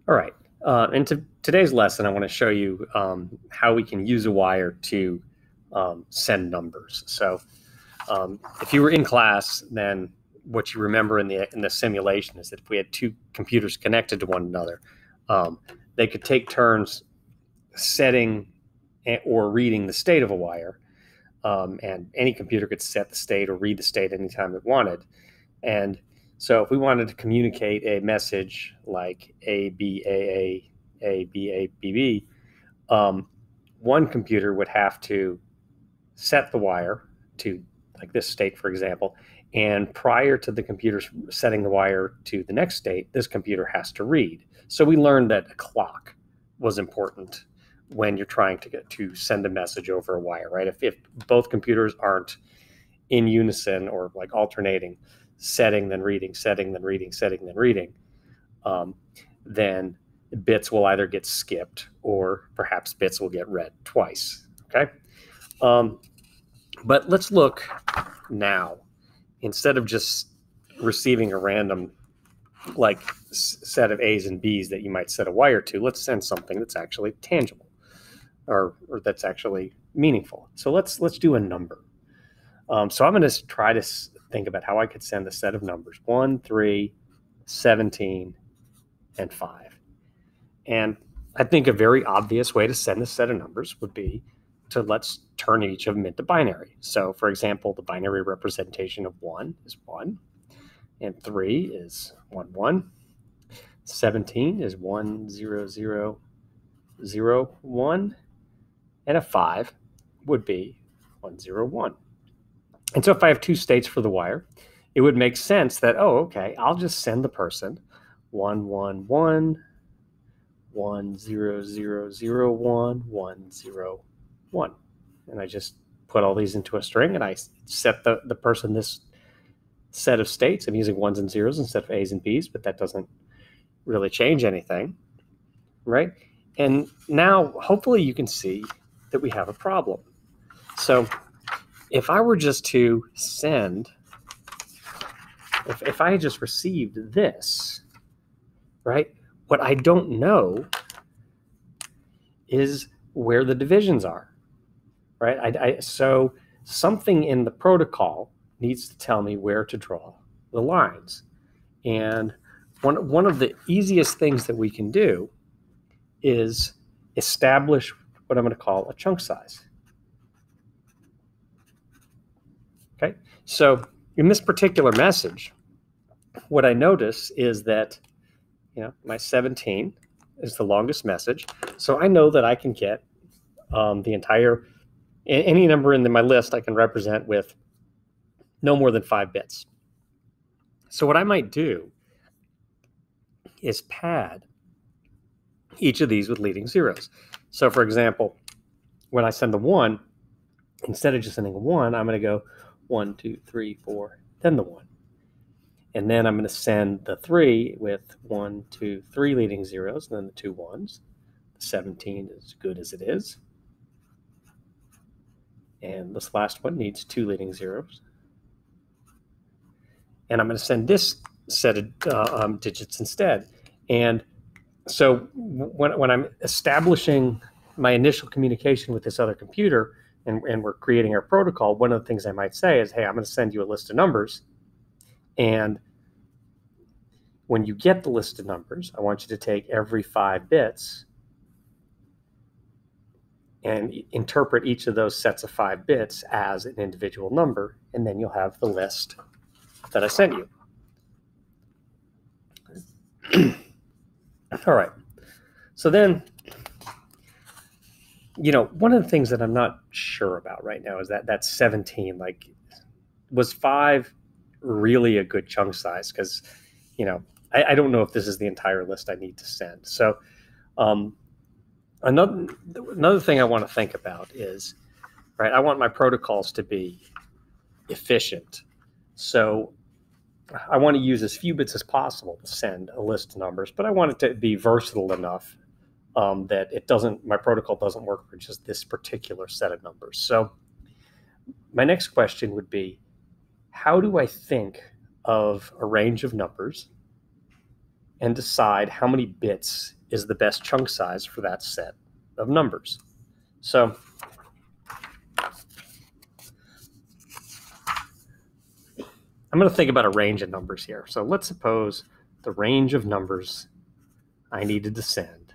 All right. In today's lesson, I want to show you how we can use a wire to send numbers. So if you were in class, then what you remember in the simulation is that if we had two computers connected to one another, they could take turns setting or reading the state of a wire. And any computer could set the state or read the state anytime it wanted. And so if we wanted to communicate a message like A, B, A, B, A, B, B, one computer would have to set the wire to like this state, for example. And prior to the computer setting the wire to the next state, this computer has to read. So we learned that a clock was important when you're trying to send a message over a wire, right? If both computers aren't in unison or like alternating, setting, then reading, setting, then reading, setting, then reading, then bits will either get skipped or perhaps bits will get read twice, okay? But let's look now, instead of just receiving a random like set of A's and B's that you might set a wire to, let's send something that's actually tangible or that's actually meaningful. So let's do a number. So I'm going to try to think about how I could send a set of numbers: 1, 3, 17, and 5. And I think a very obvious way to send a set of numbers would be to let's turn each of them into binary. So for example, the binary representation of 1 is 1, and 3 is 1, 1. 17 is 1, 0, 0, 0, 1, and a 5 would be 1, 0, 1. And so if I have two states for the wire, it would make sense that, oh, okay, I'll just send the person 1, 1, 1, 1, 0, 0, 0, 1, 1, 0, 1. And I just put all these into a string and I set the person this set of states. I'm using ones and zeros instead of A's and B's, but that doesn't really change anything, right? And now hopefully you can see that we have a problem. So if I were just to send, if I had just received this, right, what I don't know is where the divisions are, right? So something in the protocol needs to tell me where to draw the lines. And one of the easiest things that we can do is establish what I'm going to call a chunk size. Okay, so in this particular message, what I notice is that, my 17 is the longest message. So I know that I can get the entire, any number in my list I can represent with no more than 5 bits. So what I might do is pad each of these with leading zeros. So for example, when I send the 1, instead of just sending a 1, I'm going to go 1, 2, 3, 4, then the 1. And then I'm going to send the 3 with 1, 2, 3 leading zeros, and then the 2 1s. The 17 is as good as it is. And this last one needs 2 leading zeros. And I'm going to send this set of digits instead. And so when I'm establishing my initial communication with this other computer and we're creating our protocol, one of the things I might say is, hey, I'm going to send you a list of numbers. And when you get the list of numbers, I want you to take every 5 bits and interpret each of those sets of 5 bits as an individual number, and then you'll have the list that I sent you. All right. So then, one of the things that I'm not sure about right now is that 17, like, was 5 really a good chunk size? Because, I don't know if this is the entire list I need to send. So another thing I want to think about is, right, I want my protocols to be efficient. So I want to use as few bits as possible to send a list of numbers, but I want it to be versatile enough that my protocol doesn't work for just this particular set of numbers. So my next question would be, how do I think of a range of numbers and decide how many bits is the best chunk size for that set of numbers. So I'm going to think about a range of numbers here. So let's suppose the range of numbers I needed to send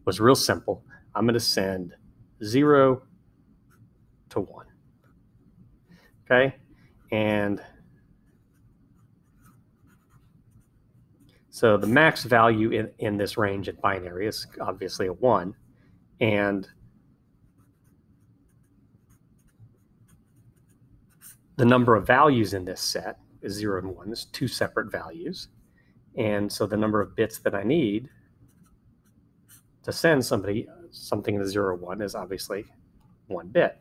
was real simple. I'm going to send 0 to 1. Okay? And so the max value in this range in binary is obviously a 1. And the number of values in this set is 0 and 1. There's two separate values. And so the number of bits that I need to send something to 0 or 1 is obviously 1 bit.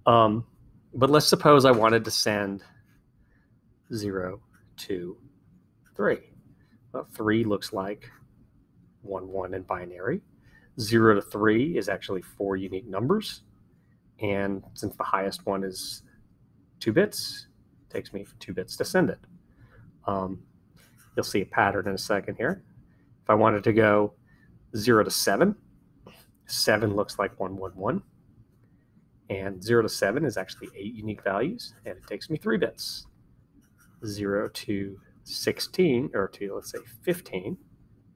But let's suppose I wanted to send 0 to 3. Well, 3 looks like 1, 1 in binary. 0 to 3 is actually 4 unique numbers. And since the highest one is 2 bits, it takes me 2 bits to send it. You'll see a pattern in a second here. If I wanted to go 0 to 7, 7 looks like 1, 1, 1. And 0 to 7 is actually 8 unique values, and it takes me 3 bits. 0 to 16, or to, let's say, 15.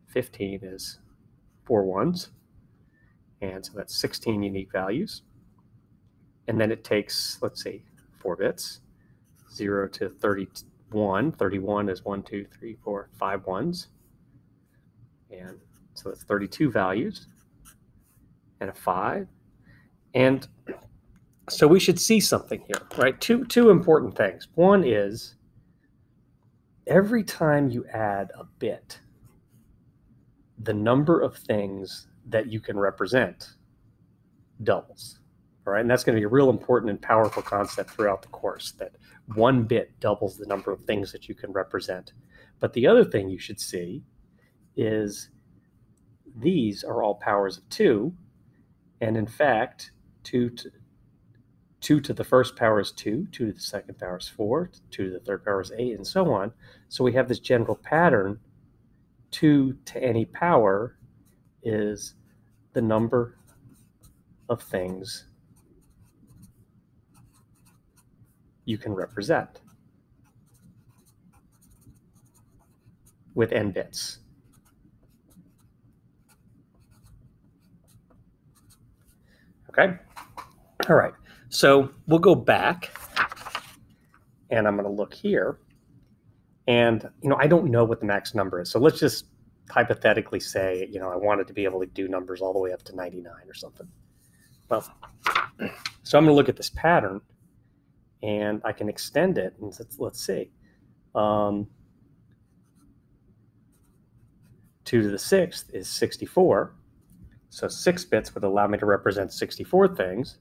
15 is 4 ones, and so that's 16 unique values. And then it takes, let's say, 4 bits. 0 to 31. 31 is 1, 2, 3, 4, 5 ones. And so that's 32 values and a 5. And so we should see something here, right? Two important things. One is every time you add a bit, the number of things that you can represent doubles, all right? And that's going to be a real important and powerful concept throughout the course, that 1 bit doubles the number of things that you can represent. But the other thing you should see is these are all powers of 2, and in fact, 2 to the first power is 2, 2 to the second power is 4, 2 to the third power is 8, and so on. So we have this general pattern. 2 to any power is the number of things you can represent with n bits. Okay? All right. So we'll go back, and I'm going to look here. And, I don't know what the max number is. So let's just hypothetically say, I wanted to be able to do numbers all the way up to 99 or something. Well, so I'm going to look at this pattern, and I can extend it. And let's see. 2 to the 6th is 64. So 6 bits would allow me to represent 64 things.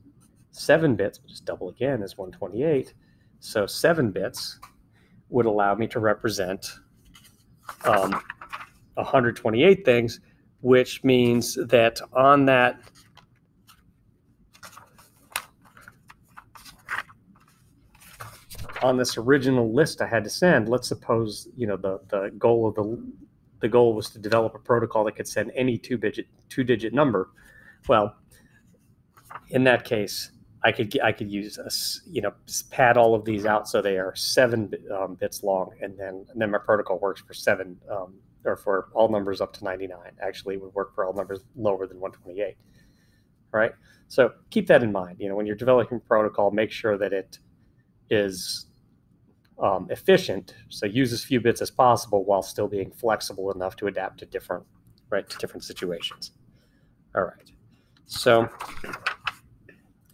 7 bits, which is double again, is 128. So 7 bits would allow me to represent 128 things, which means that on this original list I had to send, let's suppose the goal was to develop a protocol that could send any two-digit number. Well, in that case, I could use pad all of these out so they are 7 bits long, and then my protocol works for 7 or for all numbers up to 99. Actually, it would work for all numbers lower than 128. Right? So keep that in mind. When you're developing a protocol, make sure that it is efficient, so use as few bits as possible while still being flexible enough to adapt to different situations. All right. So.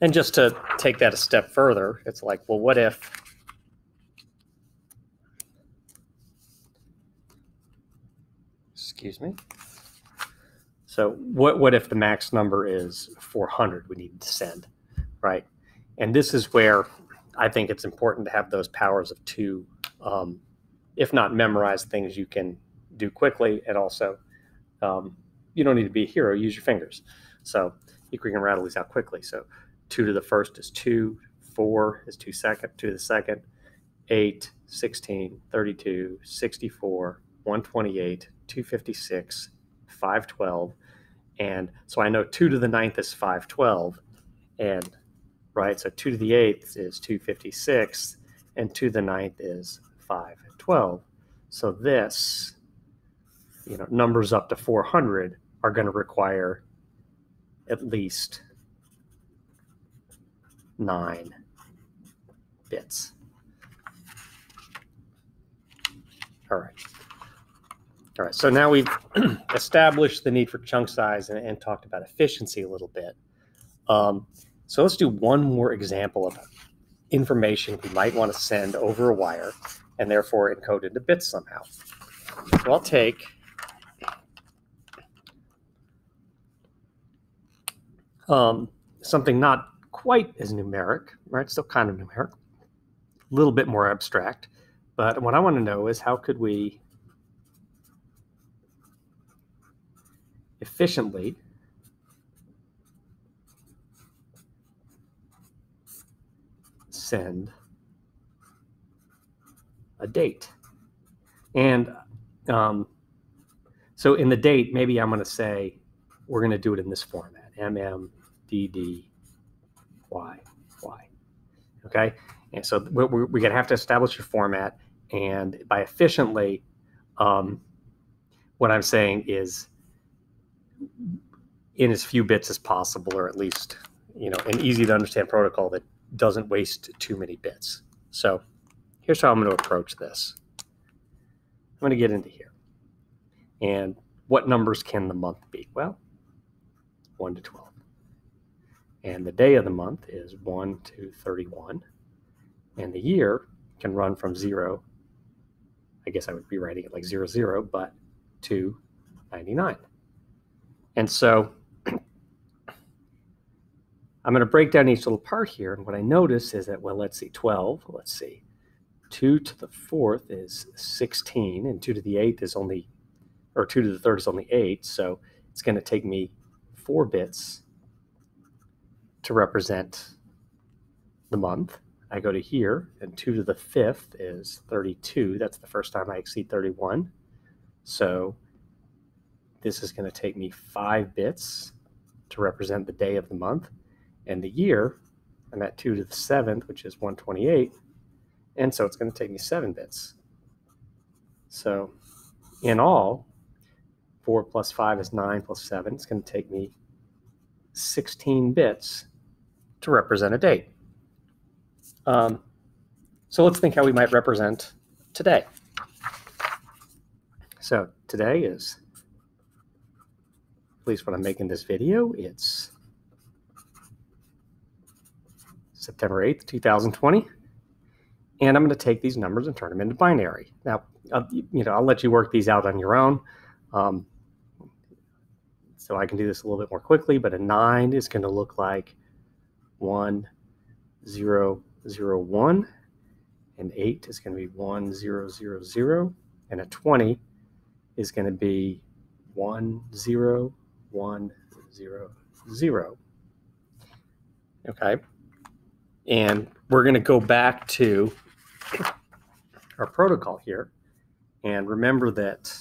And just to take that a step further, it's like, well, what if excuse me? So what if the max number is 400 we need to send, right? And this is where I think it's important to have those powers of 2, if not memorize things you can do quickly, and also you don't need to be a hero, use your fingers. So you can rattle these out quickly. So 2 to the first is 2, 4 is 2 to the second, 8, 16, 32, 64, 128, 256, 512. And so I know 2 to the 9th is 512. And right, so 2 to the 8th is 256, and 2 to the 9th is 512. So this, numbers up to 400 are going to require at least 9 bits. All right, so now we've established the need for chunk size and talked about efficiency a little bit. So let's do one more example of information we might want to send over a wire and therefore encode into bits somehow. So I'll take something not quite as numeric, right? Still kind of numeric, a little bit more abstract. But what I want to know is how could we efficiently send a date. And so in the date, maybe I'm going to say we're going to do it in this format, MMDD Y. Okay, and so we're going to have to establish a format, and by efficiently, what I'm saying is in as few bits as possible, or at least an easy to understand protocol that doesn't waste too many bits. So here's how I'm going to approach this. I'm going to get into here, and what numbers can the month be? Well, 1 to 12. And the day of the month is 1 to 31. And the year can run from 0, I guess I would be writing it like 00, but to 99. And so I'm going to break down each little part here. And what I notice is that, well, let's see, 12, let's see. 2 to the 4th is 16, and 2 to the 8th is only, or 2 to the 3rd is only 8. So it's going to take me 4 bits to represent the month. I go to here, and 2 to the 5th is 32. That's the first time I exceed 31. So this is going to take me 5 bits to represent the day of the month. And the year, I'm at 2 to the 7th, which is 128. And so it's going to take me 7 bits. So in all, 4 plus 5 is 9 plus 7. It's going to take me 16 bits to represent a date. So let's think how we might represent today. So today is, at least when I'm making this video, it's September 8th, 2020. And I'm going to take these numbers and turn them into binary. Now, I'll let you work these out on your own. So I can do this a little bit more quickly, but a 9 is going to look like 1, 0, 0, 1. An 8 is going to be 1, 0, 0, 0. And a 20 is going to be 1, 0, 1, 0, 0. Okay. And we're going to go back to our protocol here. And remember that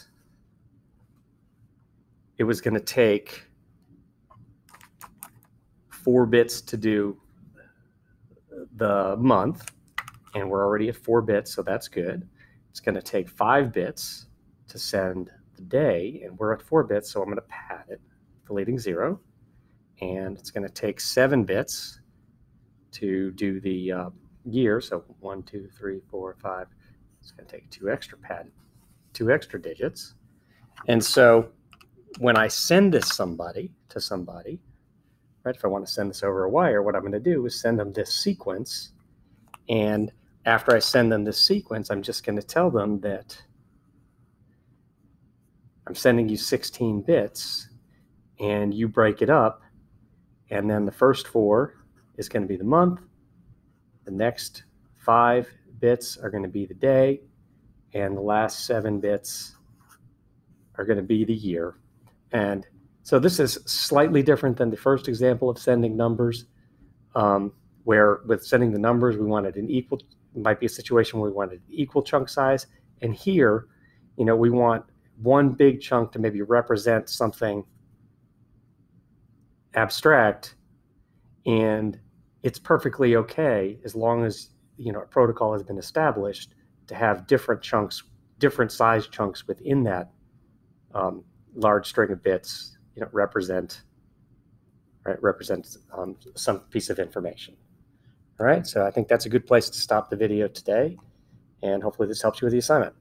it was going to take 4 bits to do the month. And we're already at 4 bits, so that's good. It's going to take 5 bits to send the day, and we're at 4 bits, so I'm going to pad it, deleting 0. And it's going to take 7 bits to do the year, so 1, 2, 3, 4, 5. It's going to take 2 extra digits. And so when I send this to somebody, right, if I want to send this over a wire, what I'm going to do is send them this sequence. And after I send them this sequence, I'm just going to tell them that I'm sending you 16 bits, and you break it up, and then the first 4 is going to be the month. The next 5 bits are going to be the day, and the last 7 bits are going to be the year. And so this is slightly different than the first example of sending numbers, where with sending the numbers, we wanted an equal, might be a situation where we wanted an equal chunk size. And here, we want one big chunk to maybe represent something abstract, and it's perfectly okay as long as a protocol has been established to have different chunks, different size chunks within that large string of bits represent some piece of information. All right, so I think that's a good place to stop the video today, and hopefully this helps you with the assignment.